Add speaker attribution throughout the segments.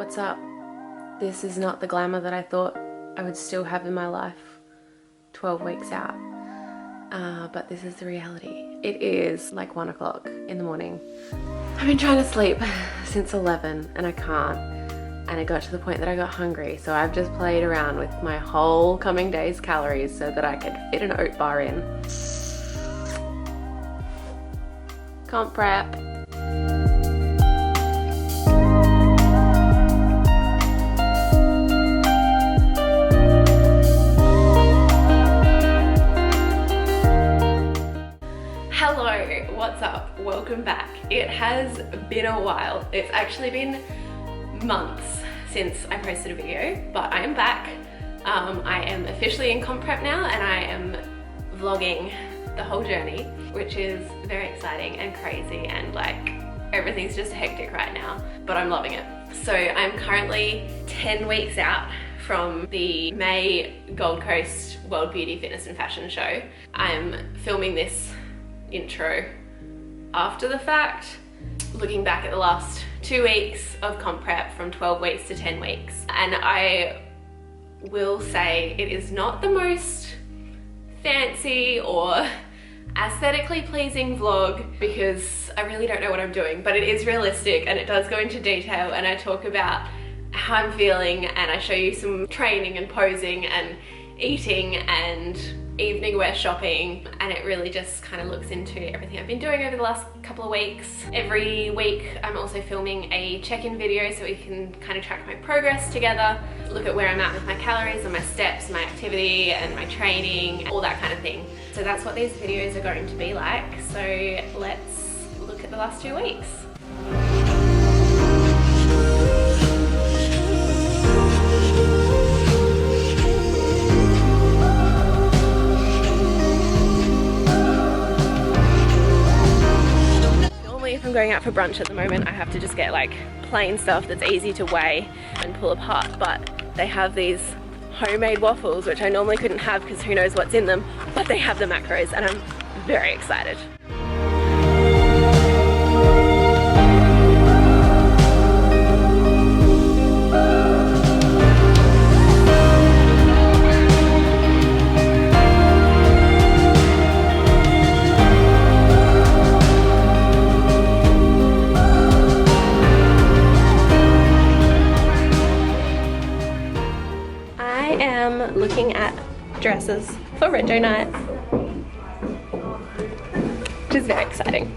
Speaker 1: What's up? This is not the glamour that I thought I would still have in my life 12 weeks out, but this is the reality. It is like 1 o'clock in the morning. I've been trying to sleep since 11 and I can't, and it got to the point that I got hungry, so I've just played around with my whole coming day's calories so that I could fit an oat bar in. Comp prep. Hello, what's up? Welcome back. It has been a while. It's actually been months since I posted a video, but I am back. I am officially in comp prep now and I am vlogging the whole journey, which is very exciting and crazy, and like everything's just hectic right now, but I'm loving it. So I'm currently 10 weeks out from the May Gold Coast World Beauty, Fitness and Fashion Show. I'm filming this intro after the fact, looking back at the last 2 weeks of comp prep from 12 weeks to 10 weeks. And I will say it is not the most fancy or aesthetically pleasing vlog because I really don't know what I'm doing, but it is realistic and it does go into detail, and I talk about how I'm feeling and I show you some training and posing and eating and evening wear shopping, and it really just kind of looks into everything I've been doing over the last couple of weeks. Every week I'm also filming a check-in video so we can kind of track my progress together, look at where I'm at with my calories and my steps, my activity and my training, all that kind of thing. So that's what these videos are going to be like. So let's look at the last 2 weeks. If I'm going out for brunch at the moment, I have to just get like plain stuff that's easy to weigh and pull apart, but they have these homemade waffles, which I normally couldn't have because who knows what's in them, but they have the macros and I'm very excited. Looking at dresses for Rendo night, which is very exciting.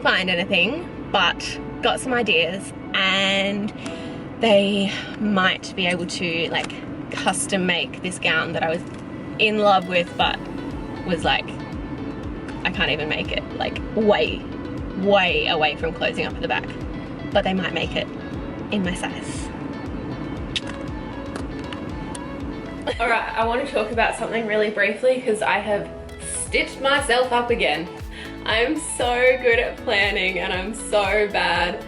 Speaker 1: Find anything, but got some ideas, and they might be able to like custom make this gown that I was in love with, but was like, I can't even make it, like way away from closing up at the back, but they might make it in my size. All right, I want to talk about something really briefly because I have stitched myself up again. I'm so good at planning and I'm so bad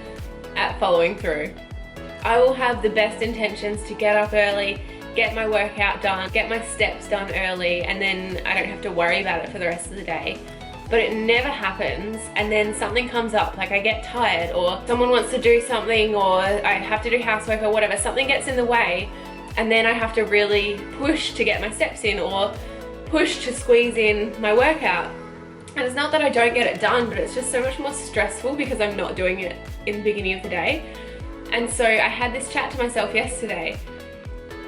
Speaker 1: at following through. I will have the best intentions to get up early, get my workout done, get my steps done early, and then I don't have to worry about it for the rest of the day. But it never happens, and then something comes up, like I get tired, or someone wants to do something, or I have to do housework or whatever, something gets in the way, and then I have to really push to get my steps in, or push to squeeze in my workout. And it's not that I don't get it done, but it's just so much more stressful because I'm not doing it in the beginning of the day. And so I had this chat to myself yesterday,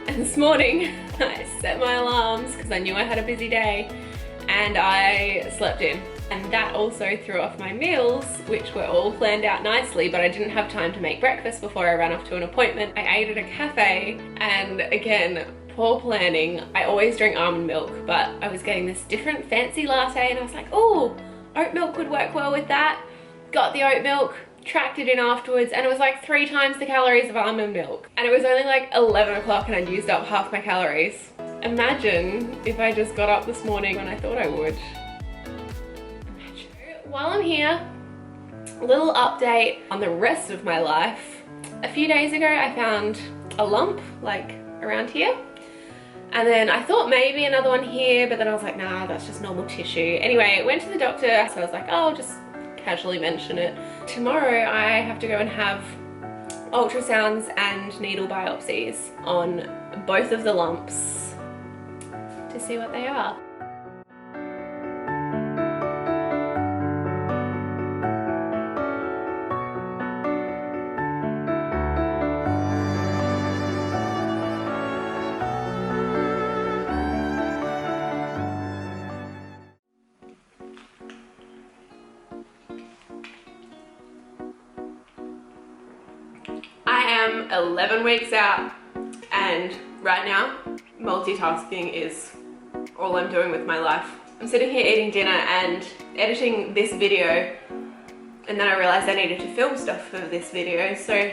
Speaker 1: and this morning I set my alarms because I knew I had a busy day, and I slept in. And that also threw off my meals, which were all planned out nicely, but I didn't have time to make breakfast before I ran off to an appointment. I ate at a cafe, and again, poor planning. I always drink almond milk, but I was getting this different fancy latte, and I was like, oh, oat milk would work well with that. Got the oat milk, tracked it in afterwards, and it was like 3 times the calories of almond milk. And it was only like 11 o'clock and I'd used up half my calories. Imagine if I just got up this morning when I thought I would. While I'm here, a little update on the rest of my life. A few days ago I found a lump like around here, and then I thought maybe another one here, but then I was like, nah, that's just normal tissue. Anyway, went to the doctor, so I was like, oh, I'll just casually mention it. Tomorrow I have to go and have ultrasounds and needle biopsies on both of the lumps to see what they are. I am 11 weeks out, and right now multitasking is all I'm doing with my life. I'm sitting here eating dinner and editing this video, and then I realized I needed to film stuff for this video, so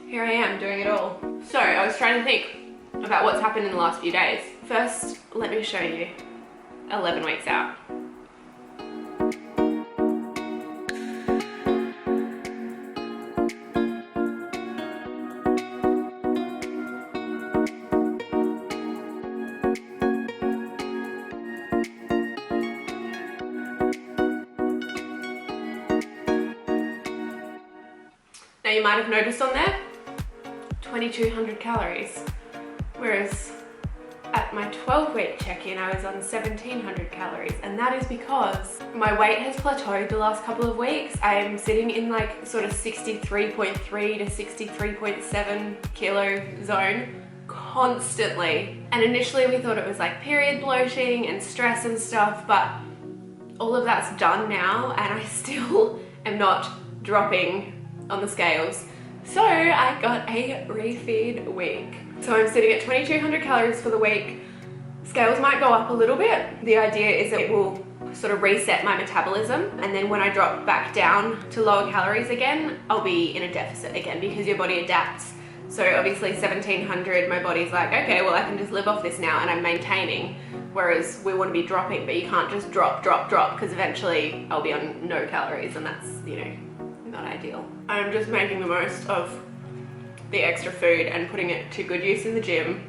Speaker 1: here I am doing it all. So I was trying to think about what's happened in the last few days. First, let me show you 11 weeks out. Now you might have noticed on there, 2,200 calories, whereas at my 12-week check-in I was on 1,700 calories, and that is because my weight has plateaued the last couple of weeks. I'm sitting in like sort of 63.3 to 63.7 kilo zone constantly, and initially we thought it was like period bloating and stress and stuff, but all of that's done now, and I still am not dropping on the scales. So I got a refeed week. So I'm sitting at 2,200 calories for the week. Scales might go up a little bit. The idea is that it will sort of reset my metabolism, and then when I drop back down to lower calories again, I'll be in a deficit again because your body adapts. So obviously 1,700, my body's like, okay, well I can just live off this now, and I'm maintaining. Whereas we want to be dropping, but you can't just drop, because eventually I'll be on no calories, and that's, you know, not ideal. I'm just making the most of the extra food and putting it to good use in the gym.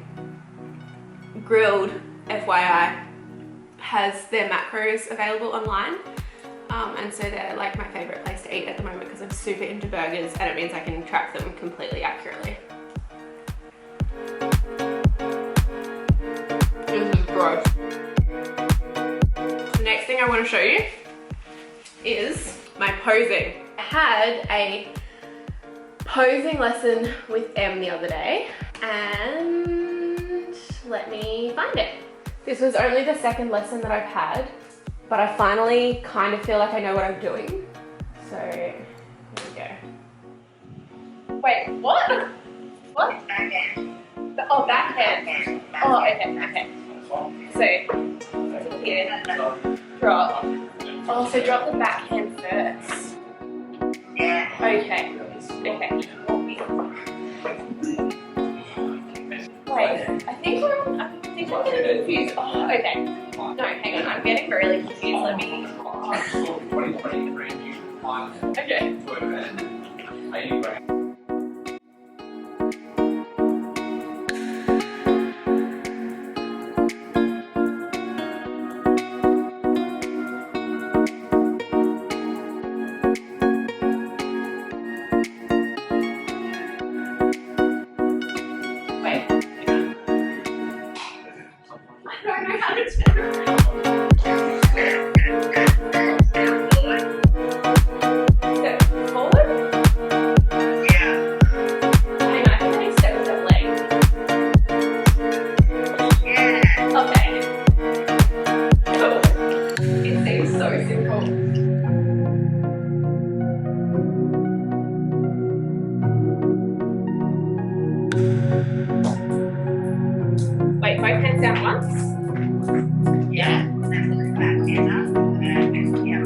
Speaker 1: Grilled, FYI, has their macros available online, and so they're like my favorite place to eat at the moment because I'm super into burgers, and it means I can track them completely accurately. This is gross. The next thing I want to show you is my posing. I had a posing lesson with Em the other day, and let me find it. This was only the second lesson that I've had, but I finally kind of feel like I know what I'm doing. So here we go. Wait, what? What? Backhand. Oh, backhand. Oh, okay. So here, drop. Oh, so drop the backhand first. Okay. Wait, I think I'm getting confused. Oh, okay. No, hang on, I'm getting really confused. Let me... Okay. I don't know how to turn step forward?
Speaker 2: Yeah.
Speaker 1: I know, how many steps step leg?
Speaker 2: Yeah.
Speaker 1: Okay. Cool. It seems so simple. Wait, both hands down once?
Speaker 2: Yeah. Then put the back hand up. And yeah.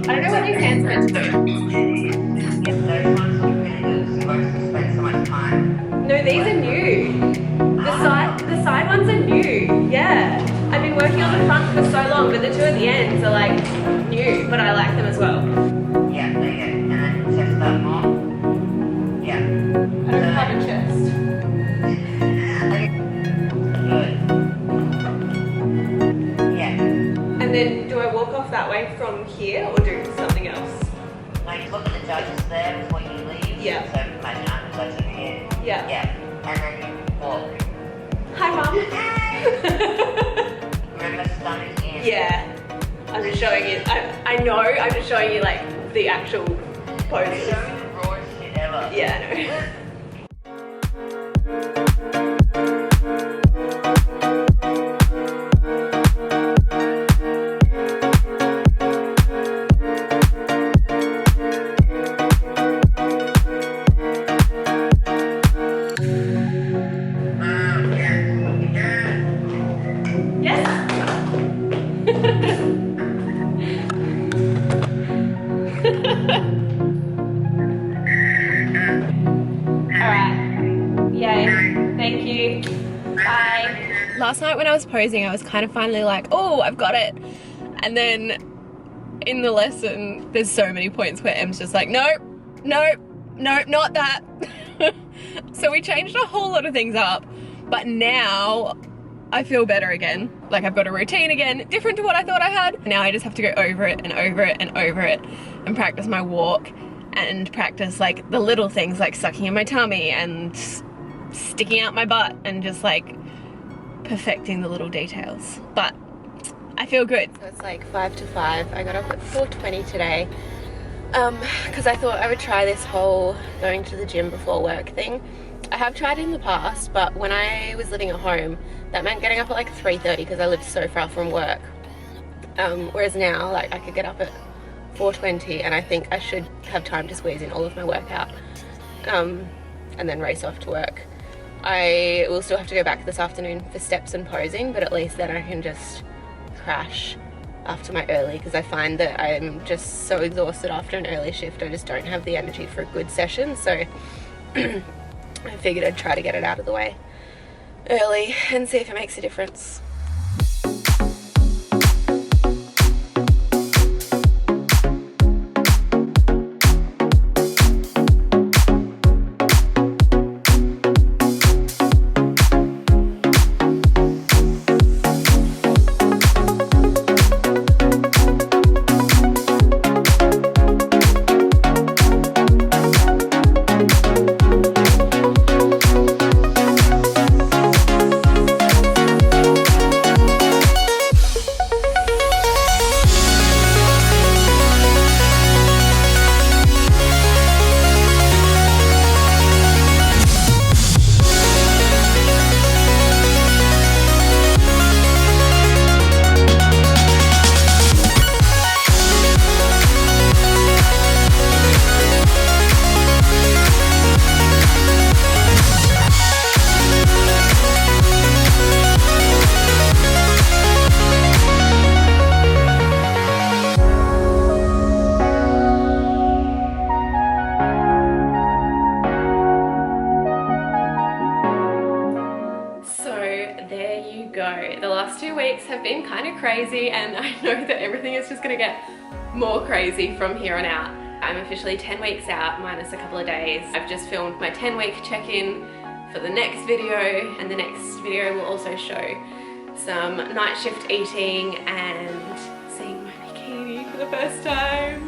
Speaker 1: I don't know what these hands are meant to do.
Speaker 2: Yeah, those ones look really good. You're supposed to spend so much time.
Speaker 1: No, these are new. The side ones are new. Yeah. I've been working on the front for so long, but the two at the ends are like new, but I like them as well.
Speaker 2: Yeah, there you go. And then chest up more. Yeah.
Speaker 1: I don't have a chest.
Speaker 2: Good. Yeah.
Speaker 1: And then do I walk off that way from here or do something else?
Speaker 2: Now you look at the judges there before you leave.
Speaker 1: Yeah.
Speaker 2: So imagine I'm the judge over here.
Speaker 1: Yeah.
Speaker 2: Yeah. And then you walk.
Speaker 1: Hi, Mum.
Speaker 2: Remember stomach in.
Speaker 1: Yeah. I'm just showing you. I know. I'm just showing you like the actual poses.
Speaker 2: Showing the rawest shit ever.
Speaker 1: Yeah, I know. Thank you. Bye. Last night when I was posing, I was kind of finally like, oh, I've got it. And then in the lesson, there's so many points where Em's just like, nope, nope, nope, not that. So we changed a whole lot of things up, but now I feel better again. Like I've got a routine again, different to what I thought I had. Now I just have to go over it and over it and over it and practice my walk and practice like the little things like sucking in my tummy and sticking out my butt and just like perfecting the little details. But I feel good. So it's like 5 to 5. I got up at 4:20 today because I thought I would try this whole going to the gym before work thing. I have tried in the past, but when I was living at home, that meant getting up at like 3:30 because I lived so far from work. Whereas now, like I could get up at 4:20 and I think I should have time to squeeze in all of my workout and then race off to work. I will still have to go back this afternoon for steps and posing, but at least then I can just crash after my early because I find that I'm just so exhausted after an early shift. I just don't have the energy for a good session, so I figured I'd try to get it out of the way early and see if it makes a difference. The last 2 weeks have been kind of crazy and I know that everything is just gonna get more crazy from here on out. I'm officially 10 weeks out minus a couple of days. I've just filmed my 10-week check-in for the next video, and the next video will also show some night shift eating and seeing my bikini for the first time.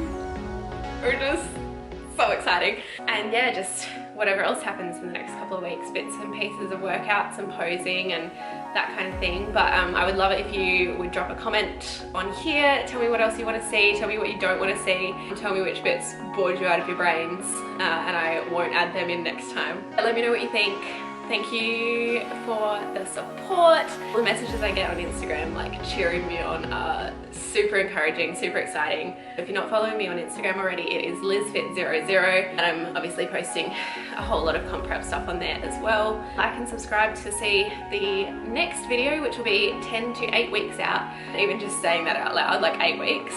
Speaker 1: We're just so exciting. And yeah, just whatever else happens in the next couple of weeks, bits and pieces of workouts and posing and that kind of thing. But I would love it if you would drop a comment on here, tell me what else you want to see, tell me what you don't want to see, tell me which bits bored you out of your brains, and I won't add them in next time. But let me know what you think. Thank you for the support. The messages I get on Instagram like cheering me on are super encouraging, super exciting. If you're not following me on Instagram already, it is lizfit00, and I'm obviously posting a whole lot of comp prep stuff on there as well. Like and subscribe to see the next video, which will be 10 to 8 weeks out. Even just saying that out loud, like 8 weeks,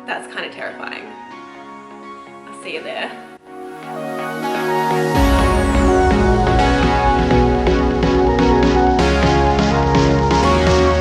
Speaker 1: that's kind of terrifying. I'll see you there.